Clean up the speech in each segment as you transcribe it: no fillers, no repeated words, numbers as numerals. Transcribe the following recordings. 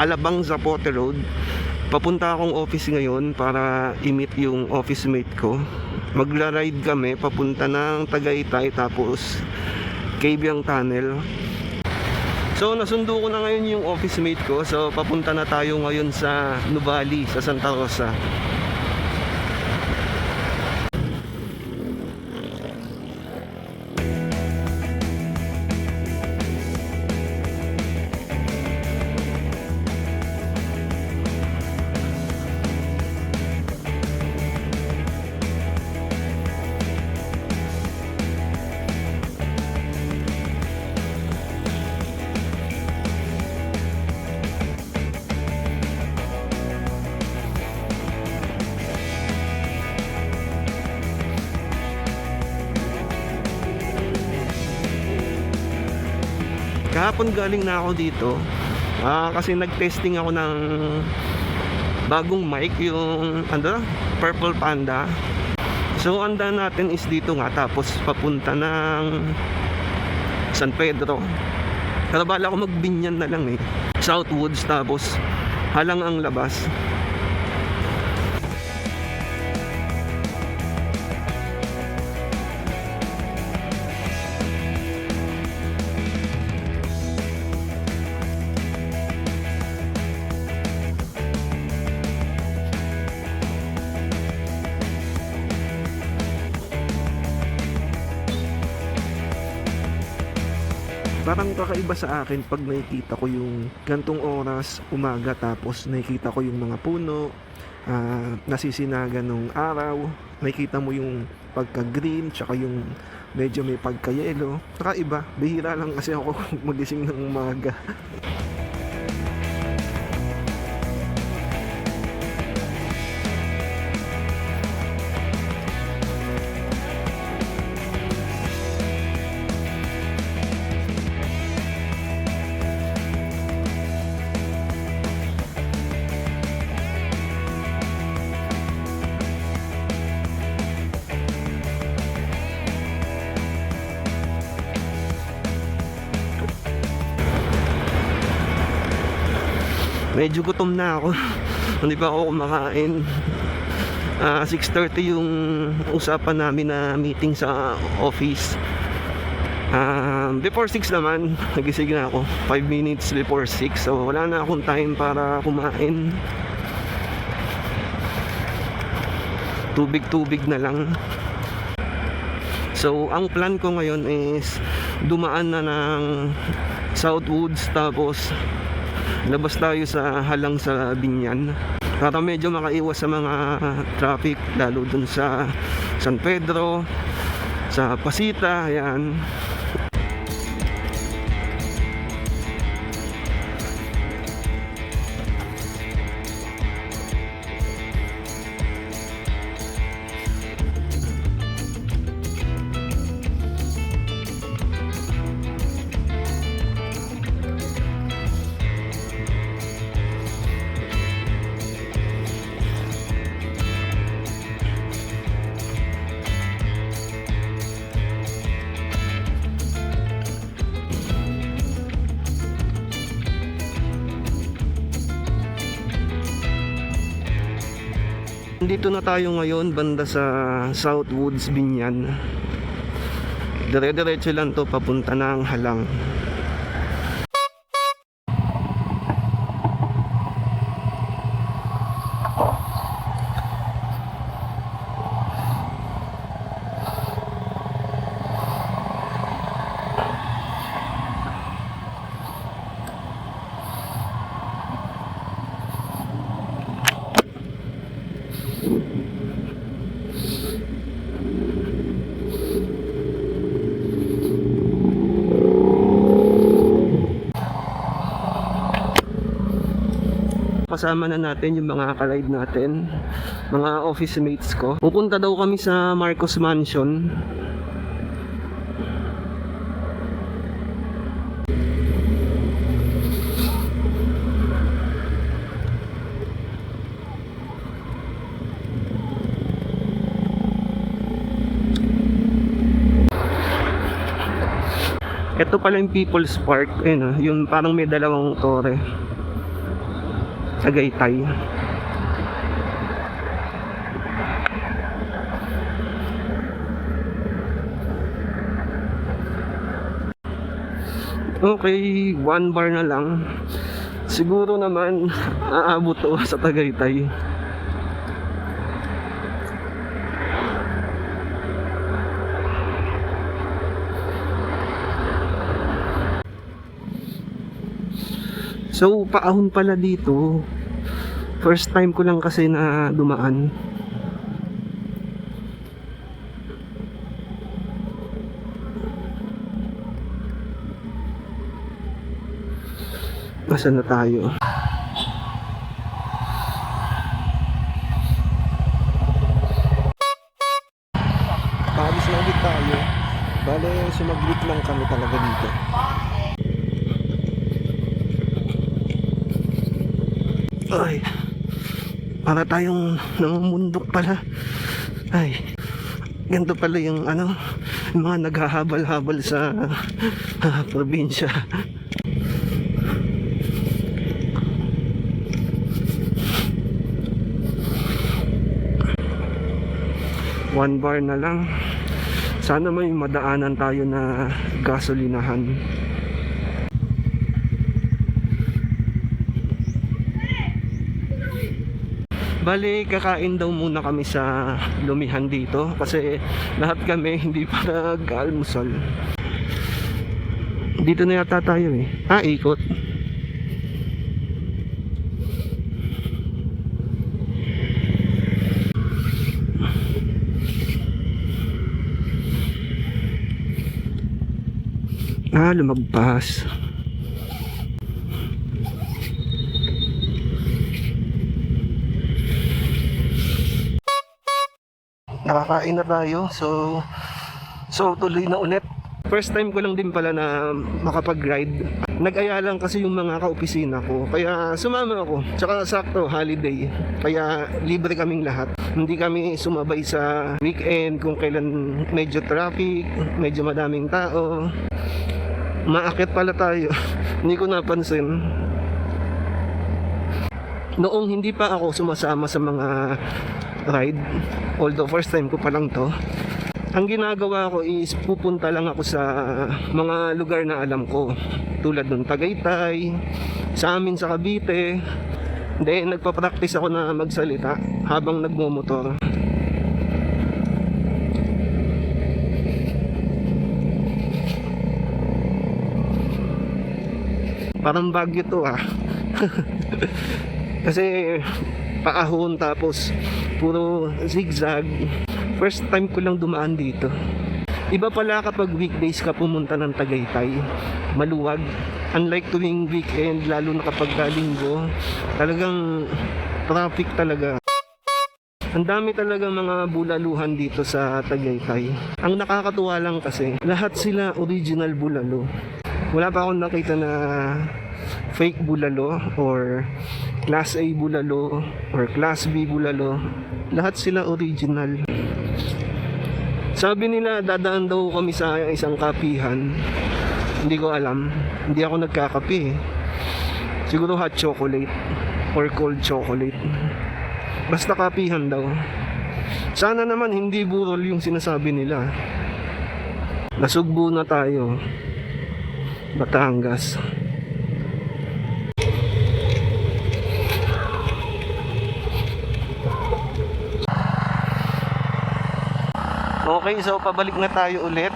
Alabang Zapote Road. Papunta akong office ngayon para i-meet yung office mate ko. Magra-ride kami papunta ng Tagaytay tapos Cabiang Tunnel. So nasundo ko na ngayon yung office mate ko. So papunta na tayo ngayon sa Nuvali, sa Santa Rosa. Kahapon galing na ako dito kasi nag-testing ako ng bagong mic, yung Purple Panda. So ang daan natin is dito nga, tapos papunta ng San Pedro. Pero bala ko magbinyan na lang Southwoods, tapos halang ang labas. Parang kakaiba sa akin pag nakikita ko yung gantong oras, umaga, tapos nakikita ko yung mga puno, nasisinaga ng araw, nakikita mo yung pagka-green, tsaka yung medyo may pagka-yellow. Kakaiba, bihira lang kasi ako magising ng umaga. Medyo gutom na ako. Hindi pa ako kumakain. 6:30 yung usapan namin na meeting sa office. Before 6 naman, nagising na ako. 5 minutes before 6. So wala na akong time para kumain. Tubig-tubig na lang. So ang plan ko ngayon is dumaan na ng Southwoods, tapos labas tayo sa halang sa Binyan para medyo makaiwas sa mga traffic, lalo dun sa San Pedro, sa Pasita, ayan. Dito na tayo ngayon banda sa Southwoods, Binyan. Dire-diretso lang to papunta ng Halang. Kasama na natin yung mga ka-ride natin, mga office mates ko. Pupunta daw kami sa Marcos Mansion. Ito pala yung People's Park, ayun, yung parang may dalawang tore. Tagaytay. Okay, 1 bar na lang. Siguro naman aabot to sa Tagaytay. So, paahon pala dito. First time ko lang kasi na dumaan. Nasaan na tayo? Paalis na ulit tayo. Bale, sumaglit lang kami talaga dito. Ay, para tayong namumundok pala. Ay, ganito pala yung yung mga naghahabal-habal sa probinsya. One bar na lang. Sana may madaanan tayo na gasolinahan. Bali, kakain daw muna kami sa Lumihan dito kasi lahat kami hindi pa nag-almusal. Dito na yata tayo eh. Ikot. Lumagpas. Nakakain na tayo. So tuloy na ulit. First time ko lang din pala na makapag-ride. Nag-aya lang kasi yung mga ka-opisina ko. Kaya sumama ako. Tsaka sakto, holiday. Kaya libre kaming lahat. Hindi kami sumabay sa weekend kung kailan medyo traffic, medyo madaming tao. Maakit pala tayo. Hindi ko napansin. Noong hindi pa ako sumasama sa mga ride, although first time ko pa lang to, ang ginagawa ko is pupunta lang ako sa mga lugar na alam ko, tulad ng Tagaytay, sa amin sa Cavite. Then nagpa-practice ako na magsalita habang nagmomotor. Parang Baguio to kasi paahon tapos puro zigzag. First time ko lang dumaan dito. Iba pala kapag weekdays ka pumunta ng Tagaytay, maluwag. Unlike tuwing weekend, lalo na kapag linggo, talagang traffic talaga. Ang dami talaga mga bulaluhan dito sa Tagaytay. Ang nakakatuwa lang kasi lahat sila original bulalo. Wala pa akong nakita na fake bulalo or class A bulalo or class B bulalo. Lahat sila original. Sabi nila dadaan daw kami sa isang kapihan. Hindi ko alam. Hindi ako nagkakape. Siguro hot chocolate or cold chocolate. Basta kapihan daw. Sana naman hindi burol yung sinasabi nila. Nasugbo na tayo. Batangas. Okay, so pabalik na tayo ulit.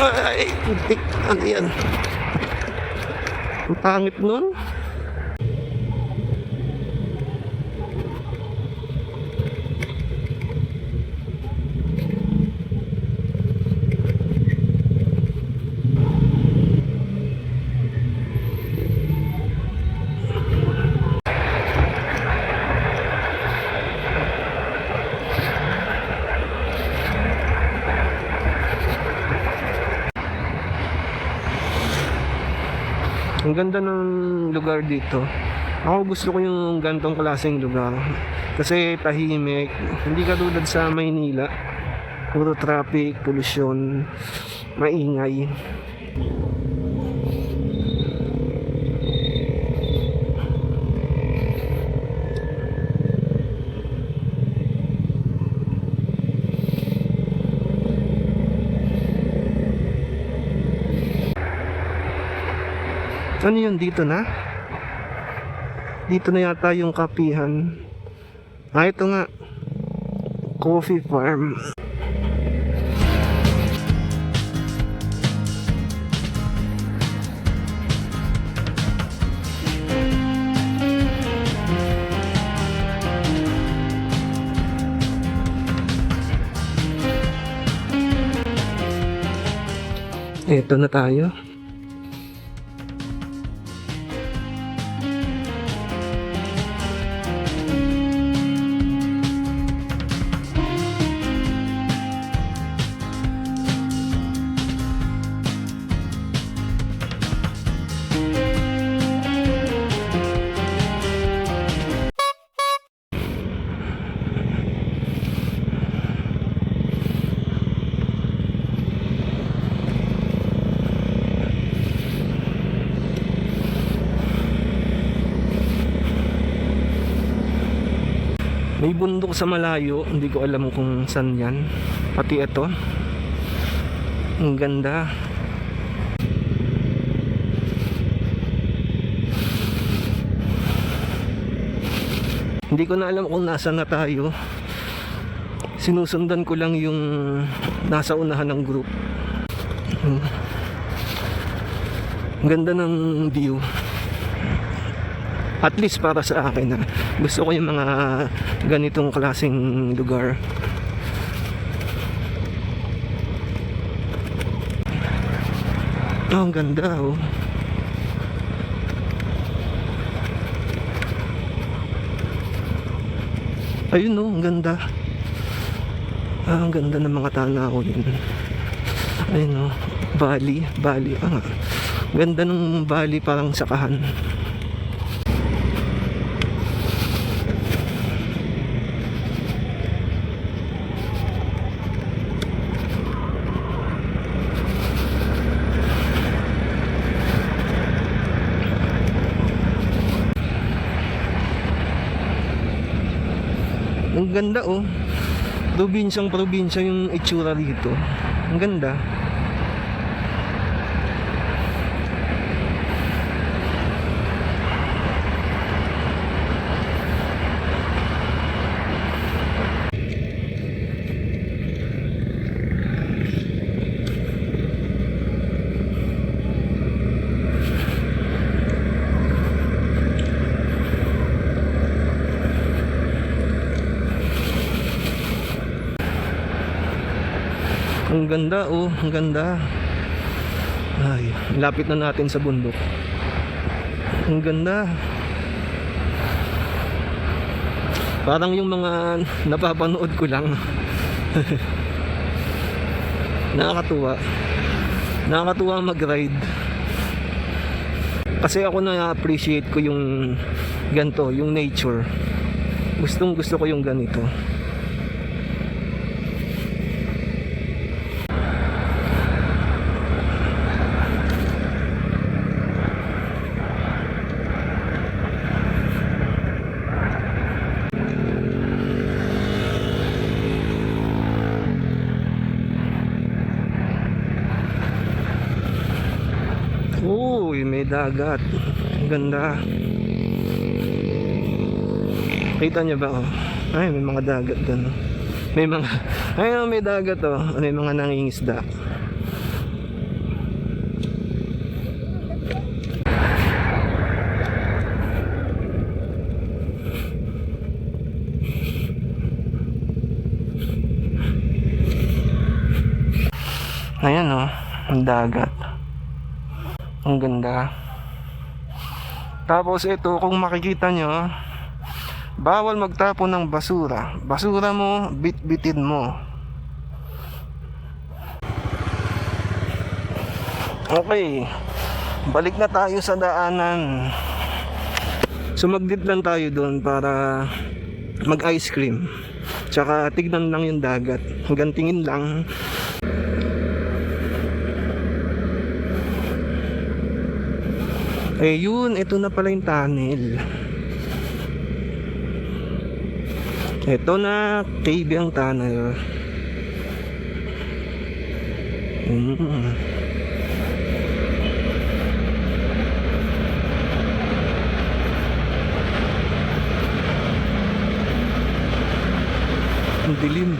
Ay, putik. Ano yan? Ang pangit nun. Ang ganda ng lugar dito. Ako gusto ko yung gantong klaseng lugar. Kasi tahimik. Hindi katulad sa Maynila. Puro traffic, pollution, maingay. Ano yun, dito na? Dito na yata yung kapihan. Ah, ito nga. Coffee farm. Ito na tayo. May bundok sa malayo, hindi ko alam kung saan yan. Pati ito. Ang ganda. Hindi ko na alam kung nasaan na tayo. Sinusundan ko lang yung nasa unahan ng group. Ang ganda ng view. At least para sa akin, gusto ko yung mga ganitong klaseng lugar. Oh, ang ganda oh. Ayun oh, ang ganda. Ah, ang ganda ng mga tanaw yun. Ayun oh, Bali. Ah, ganda ng Bali, parang sakahan. Ang ganda oh. Probinsya yung itsura dito. Ang ganda. Ang ganda oh, ang ganda. Ay, lapit na natin sa bundok. Ang ganda. Parang yung mga napapanood ko lang. Nakakatuwa. Nakakatuwa mag-ride. Kasi ako na-appreciate ko yung ganito, yung nature. Gustong gusto ko yung ganito. Uy, may dagat. Ang ganda. Kita nyo ba oh? Ay, may mga dagat doon. May mga, ayun, may dagat oh. May mga nangingisda. Ayan oh, ang dagat. Ang ganda. Tapos ito, kung makikita nyo, bawal magtapon ng basura. Basura mo, bit-bitin mo. Okay. Balik na tayo sa daanan. Sumaglit lang tayo doon para mag ice cream. Tsaka tignan lang yung dagat. Hanggang tingin lang. Eh yun, ito na pala yung tunnel. Ito na, cave ang tunnel. Ang dilim.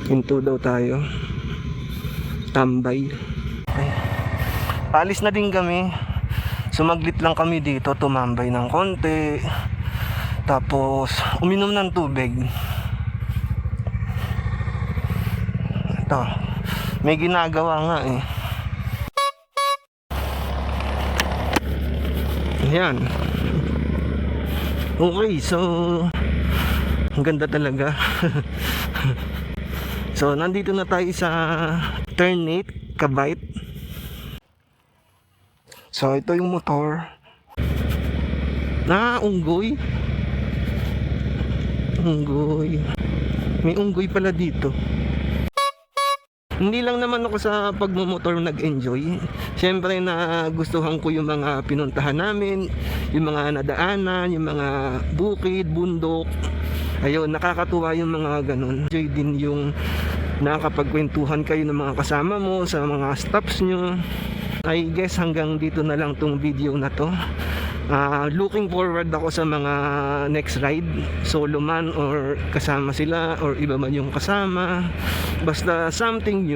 Hinto daw tayo. Tambay. Ay. Alis na din kami. Sumaglit lang kami dito, tumambay ng konti. Tapos uminom ng tubig. Ito. May ginagawa nga eh. Ayan. Okay, so ang ganda talaga. So, nandito na tayo sa Ternate, Cavite. So, ito yung motor. Unggoy. Unggoy. May unggoy pala dito. Hindi lang naman ako sa pagmumotor nag-enjoy. Siyempre na gustuhan ko yung mga pinuntahan namin, yung mga nadaanan, yung mga bukid, bundok. Ayun, nakakatuwa yung mga ganun. Enjoy din yung nakakapagkwentuhan kayo ng mga kasama mo, sa mga stops nyo. I guess hanggang dito na lang tong video na to. Looking forward ako sa mga next ride, solo man or kasama sila or iba man yung kasama. Basta something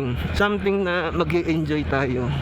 na mag-e-enjoy tayo.